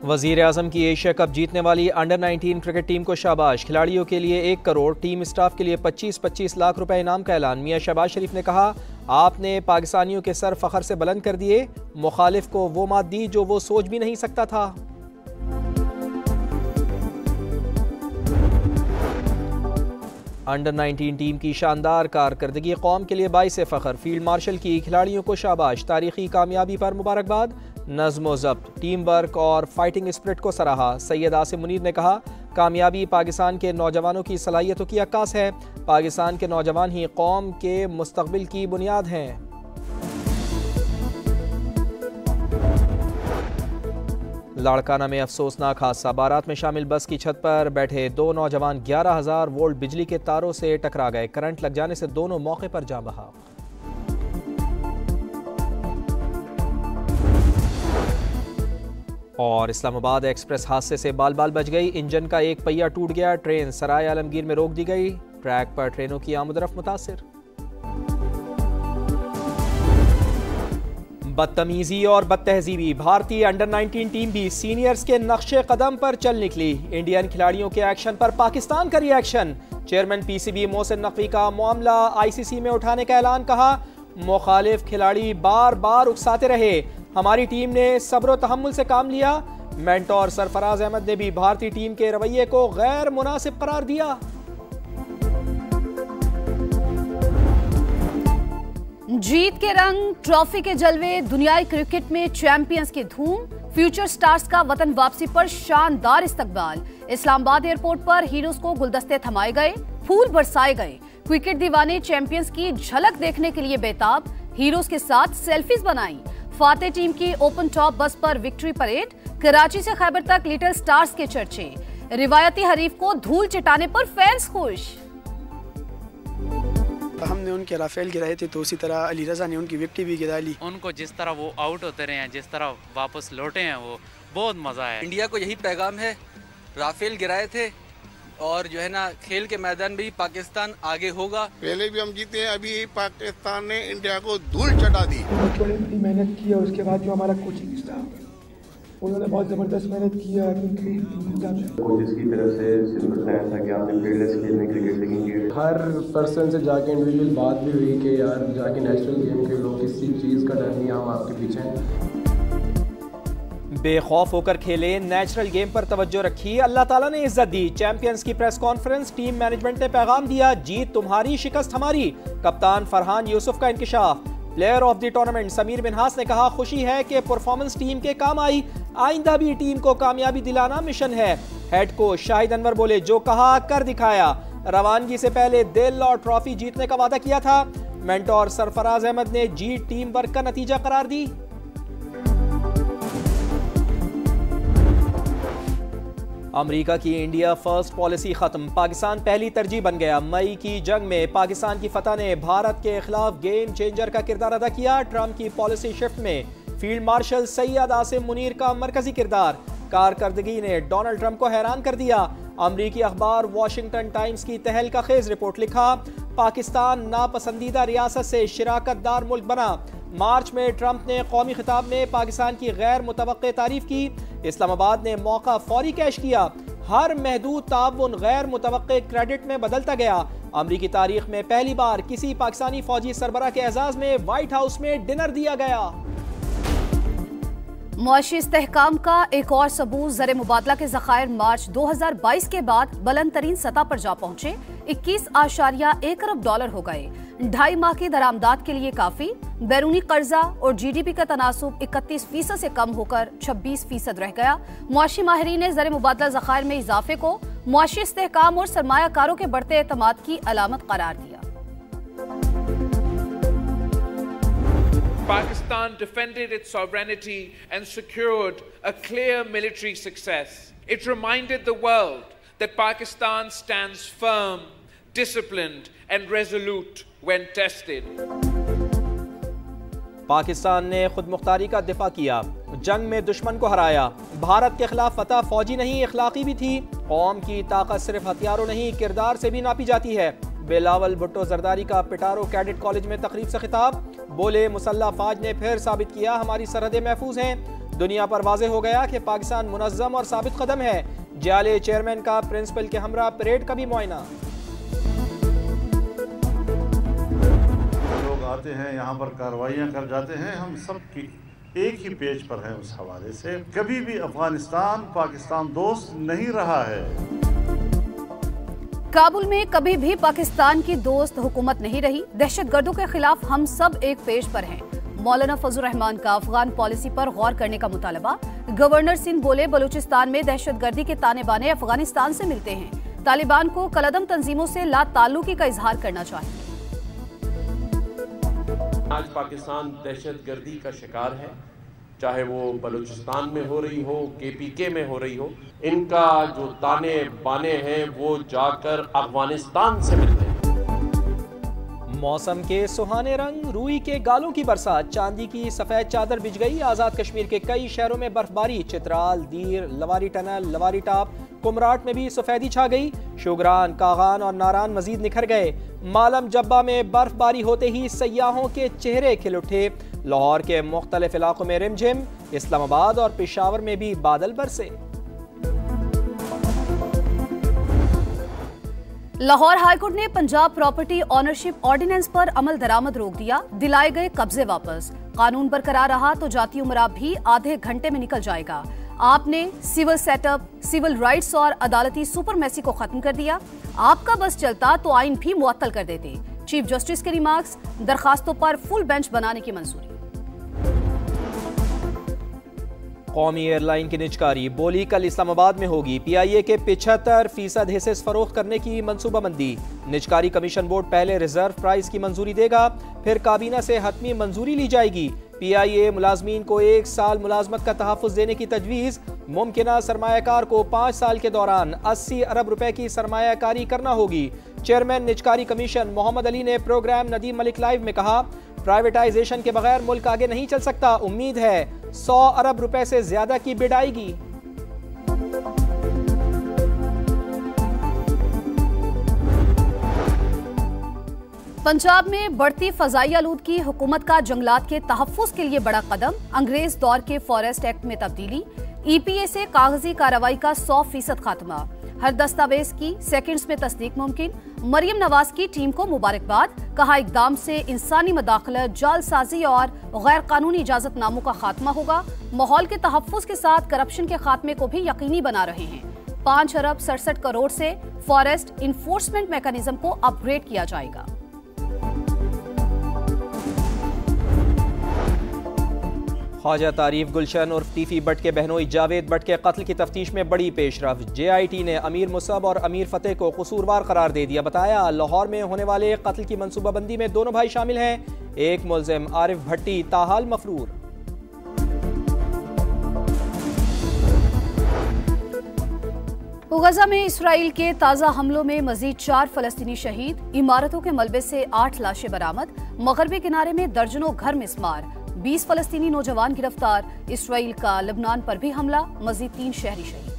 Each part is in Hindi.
वज़ीर आज़म की एशिया कप जीतने वाली अंडर 19 क्रिकेट टीम को शाबाश। खिलाड़ियों के लिए 1 करोड़, टीम स्टाफ के लिए 25-25 लाख रुपए इनाम का ऐलान। मियां शहबाज शरीफ ने कहा, आपने पाकिस्तानियों के सर फखर से बुलंद कर दिए, मुखालिफ को वो मात दी जो वो सोच भी नहीं सकता था। अंडर 19 टीम की शानदार कारकर्दगी कौम के लिए बाइस फ़ख्र। फील्ड मार्शल की खिलाड़ियों को शाबाश, तारीखी कामयाबी पर मुबारकबाद। नज़्म ज़ब्त, टीम वर्क और फाइटिंग स्पिरिट को सराहा। सैयद आसिम मुनीर ने कहा, कामयाबी पाकिस्तान के नौजवानों की सलाहियतों की अक्कास है। पाकिस्तान के नौजवान ही कौम के मुस्तकबिल की बुनियाद हैं। लाड़काना में अफसोसनाक हादसा, बारात में शामिल बस की छत पर बैठे 2 नौजवान 11,000 वोल्ट बिजली के तारों से टकरा गए। करंट लग जाने से दोनों मौके पर जाँ बहक। और इस्लामाबाद एक्सप्रेस हादसे से बाल बाल बच गई, इंजन का एक पहिया टूट गया, ट्रेन सराय आलमगीर में रोक दी गई। ट्रैक पर ट्रेनों की आमदरफ्त मुतासिर। बदतमीजी और बदतहजीबी, भारतीय अंडर 19 टीम भी सीनियर्स के नक्शे कदम पर चल निकली। इंडियन खिलाड़ियों के एक्शन पर पाकिस्तान का reaction. Chairman PCB Mohsin Naqvi का मामला आईसीसी में उठाने का ऐलान। कहा, मुखालिफ खिलाड़ी बार बार उकसाते रहे, हमारी टीम ने सब्र तहम्मुल से काम लिया। मेंटोर सरफराज अहमद ने भी भारतीय टीम के रवैये को गैर मुनासिब करार दिया। जीत के रंग, ट्रॉफी के जलवे, दुनियाई क्रिकेट में चैंपियंस की धूम। फ्यूचर स्टार्स का वतन वापसी पर शानदार इस्तकबाल। इस्लामाबाद एयरपोर्ट पर हीरोज को गुलदस्ते थमाए गए, फूल बरसाए गए। क्रिकेट दीवाने चैंपियंस की झलक देखने के लिए बेताब, हीरोज के साथ सेल्फीज बनाई। फाते टीम की ओपन टॉप बस पर विक्ट्री परेड। कराची से खैबर तक लिटिल स्टार्स के चर्चे। रिवायती हरीफ को धूल चटाने पर फैंस खुश। हमने उनके राफेल गिराए थे, तो उसी तरह अली रजा ने उनकी विक्ट्री भी गिरा ली। उनको जिस तरह वो आउट होते रहे हैं, जिस तरह वापस लौटे हैं, वो बहुत मजा है। इंडिया को यही पैगाम है, राफेल गिराए थे और जो है ना खेल के मैदान में भी पाकिस्तान आगे होगा। पहले भी हम जीते हैं, अभी पाकिस्तान ने इंडिया को धूल चटा दी। बड़ी मेहनत की और उसके बाद जो हमारा कोचिंग स्टाफ उन्होंने बहुत ज़बरदस्त मेहनत किया। कोचेस की तरफ से सिर्फ बताया था कि आपने फील्डलेस खेलने क्रिकेट देखेंगे। हर पर्सन से जाके इंडिविजुअल बात भी हुई कि यार जाके नेशनल गेम के लोग, किसी चीज़ का डर नहीं, हम आपके पीछे हैं। बेखौफ होकर खेले, नेचुरल गेम पर तवज्जो रखी, अल्लाह ताला ने इज्जत दी। चैंपियंस की प्रेस कॉन्फ्रेंस, टीम मैनेजमेंट ने पैगाम दिया, जीत तुम्हारी शिकस्त हमारी। कप्तान फरहान यूसुफ का इंकिशाफ। Player of the tournament Sameer Minhas ने कहा, खुशी है कि परफॉर्मेंस टीम के काम आई, आइंदा भी टीम को कामयाबी दिलाना मिशन है। हेड कोच शाहिद अनवर बोले, जो कहा कर दिखाया। रवानगी से पहले दिल और ट्रॉफी जीतने का वादा किया था। मेंटोर सरफराज अहमद ने जीत टीम वर्क का नतीजा करार दी। अमेरिका की इंडिया फर्स्ट पॉलिसी खत्म, पाकिस्तान पहली तरजीह बन गया। मई की जंग में पाकिस्तान की फतह ने भारत के खिलाफ गेम चेंजर का किरदार अदा किया। ट्रंप की पॉलिसी शिफ्ट में फील्ड मार्शल सैयद आसिम मुनीर का मरकजी किरदार। कारकर्दगी ने डोनाल्ड ट्रंप को हैरान कर दिया। अमरीकी अखबार वॉशिंगटन टाइम्स की तहलका खेज रिपोर्ट लिखा, पाकिस्तान नापसंदीदा रियासत से शिराकतदार मुल्क बना। मार्च में ट्रंप ने कौमी खिताब में पाकिस्तान की गैर मुतवक्के तारीफ की। इस्लामाबाद ने मौका फौरी कैश किया। हर महदूद ताउन गैर मुतवक्के क्रेडिट में बदलता गया। अमरीकी तारीख में पहली बार किसी पाकिस्तानी फौजी सरबराह के एजाज में व्हाइट हाउस में डिनर दिया गया। मुआशी इस्तेहकाम का एक और सबूत, ज़र मुबादला के ज़खायर मार्च 2022 के बाद बुलंद तरीन सतह पर जा पहुंचे। 21.1 अरब डॉलर हो गए। 2.5 माह की दरामदात के लिए काफी। बैरूनी कर्जा और GDP का तनासुब 31% से कम होकर 26% रह गया। मुआशी माहिरीन ने ज़र मुबादला ज़खायर में इजाफे को मुआशी इस्तेहकाम और सरमायाकारों के बढ़ते एतमाद की अलामत करार दिया। Pakistan defended its sovereignty and secured a clear military success. It reminded the world that Pakistan stands firm, disciplined and resolute when tested. Pakistan ने खुद मुख्तारी का दिफा किया, जंग में दुश्मन को हराया। भारत के खिलाफ फतह फौजी नहीं अखलाकी भी थी। कौम की ताकत सिर्फ हथियारों नहीं किरदार से भी नापी जाती है। बिलावल भुट्टो जरदारी का पिटारो कैडेट कॉलेज में तकरीब से खिताब, बोले मुसल्लह फौज ने फिर साबित किया हमारी सरहदें महफूज हैं। दुनिया पर वाज़े हो गया कि पाकिस्तान मुनज़्ज़म और साबित कदम है। जाले चेयरमैन का प्रिंसिपल के हमरा परेड का भी मुआयना। लोग आते हैं यहाँ पर कार्रवाइयाँ कर जाते हैं, हम सब की एक ही पेज पर हैं। उस हवाले से कभी भी अफगानिस्तान पाकिस्तान दोस्त नहीं रहा है। काबुल में कभी भी पाकिस्तान की दोस्त हुकूमत नहीं रही। दहशतगर्दों के खिलाफ हम सब एक पेज पर हैं। मौलाना फजल रहमान का अफगान पॉलिसी पर गौर करने का मुतालबा। गवर्नर सिंध बोले, बलूचिस्तान में दहशतगर्दी के ताने बाने अफगानिस्तान से मिलते हैं। तालिबान को कलअदम तंजीमों से ला ताल्लुकी का इजहार करना चाहिए। आज पाकिस्तान दहशतगर्दी का शिकार है, चाहे वो बलूचिस्तान में हो रही हो, KPK में हो रही हो। इनका जो ताने बाने हैं वो जाकर अफगानिस्तान से मिलते हैं। मौसम के सुहाने रंग, रूई के गालों की बरसात, चांदी की सफेद चादर बिछ गई। आजाद कश्मीर के कई शहरों में बर्फबारी। चित्राल, दीर, लवारी टनल, लवारी टॉप, कुमराट में भी सफेदी छा गई। शुगरान, कागान और नारान मजीद निखर गए। मालम जब्बा में बर्फबारी होते ही सयाहों के चेहरे खिल उठे। लाहौर के मुख्तलिफ इलाकों में रिमझिम। इस्लामाबाद और पेशावर में भी बादल बरसे। लाहौर हाईकोर्ट ने पंजाब प्रॉपर्टी ऑनरशिप ऑर्डिनेंस पर अमल दरामद रोक दिया। दिलाए गए कब्जे वापस। कानून बरकरार रहा तो जाती उमरा भी आधे घंटे में निकल जाएगा। आपने सिविल सेटअप, सिविल राइट्स और अदालती सुपरमेसी को खत्म कर दिया। आपका बस चलता तो आइन भी मुअत्तल कर देते। चीफ जस्टिस के रिमार्क्स। दरखास्तों पर फुल बेंच बनाने की मंजूरी। कौमी एयरलाइन की निजकारी बोली कल इस्लामाबाद में होगी। PIA के 75% हिस्से फरोख्त करने की मनसूबाबंदी। निजकारी कमीशन बोर्ड पहले रिजर्व प्राइस की मंजूरी देगा, फिर काबीना से हतमी मंजूरी ली जाएगी। PIA मुलाजमीन को 1 साल मुलाजमत का तहफ़्फ़ुज़ देने की तजवीज़। मुमकिना सरमायाकार को 5 साल के दौरान 80 अरब रुपए की सरमायाकारी करना होगी। चेयरमैन निजकारी कमीशन मोहम्मद अली ने प्रोग्राम नदीम मलिक लाइव में कहा, प्राइवेटाइजेशन के बगैर मुल्क आगे नहीं चल सकता। उम्मीद है 100 अरब रुपए से ज्यादा की बिड आएगी। पंजाब में बढ़ती फजाई आलूदगी, हुकूमत का जंगलात के तहफ़्फ़ुज़ के लिए बड़ा कदम। अंग्रेज दौर के फॉरेस्ट एक्ट में तब्दीली। EPA से कागजी कार्रवाई का 100% खात्मा। हर दस्तावेज की सेकंड्स में तस्दीक मुमकिन। मरियम नवाज की टीम को मुबारकबाद। कहा, इकदाम से इंसानी मदाखलत, जालसाजी और गैर कानूनी इजाजतनामों का खात्मा होगा। माहौल के तहफ़्फ़ुज़ के साथ करप्शन के खात्मे को भी यकीनी बना रहे हैं। 5 अरब 67 करोड़ से फॉरेस्ट इन्फोर्समेंट मैकेनिज्म को अपग्रेड किया जाएगा। ख्वाजा तारीफ गुलशन उर्फ टीफी भट्ट के बहनोई जावेद भट्ट के कत्ल की तफ्तीश में बड़ी पेशरफ। JIT ने अमीर मुसब और अमीर फतेह को कसूरवार करार दे दिया। बताया, लाहौर में होने वाले कत्ल की मनसूबाबंदी में दोनों भाई शामिल हैं। एक मुलजिम आरिफ भट्टी ताहाल मफरूर। गजा में इसराइल के ताज़ा हमलों में मजीद 4 फलस्तीनी शहीद। इमारतों के मलबे से 8 लाशें बरामद। मगरबी किनारे में दर्जनों घर मिस्मार। 20 फलस्तीनी नौजवान गिरफ्तार। इसराइल का लबनान पर भी हमला, मजीद 3 शहरी शहीद।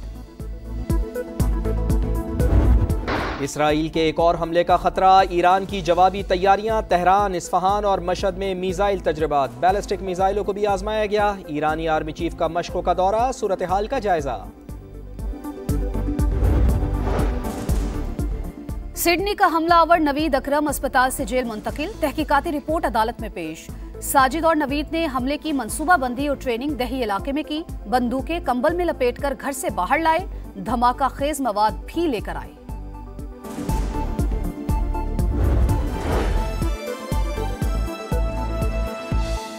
इसराइल के एक और हमले का खतरा। ईरान की जवाबी तैयारियां। तेहरान, इस्फहान और मशहद में मीज़ाइल तजर्बात। बैलिस्टिक मीज़ाइलों को भी आजमाया गया। ईरानी आर्मी चीफ का मशकों का दौरा, सूरत हाल का जायजा। सिडनी का हमलावर नवीद अकरम अस्पताल से जेल मुंतकिल। तहकीकाती रिपोर्ट अदालत में पेश। साजिद और नवीद ने हमले की मंसूबाबंदी और ट्रेनिंग दही इलाके में की। बंदूकें कंबल में लपेटकर घर से बाहर लाए। धमाका खेज मवाद भी लेकर आए।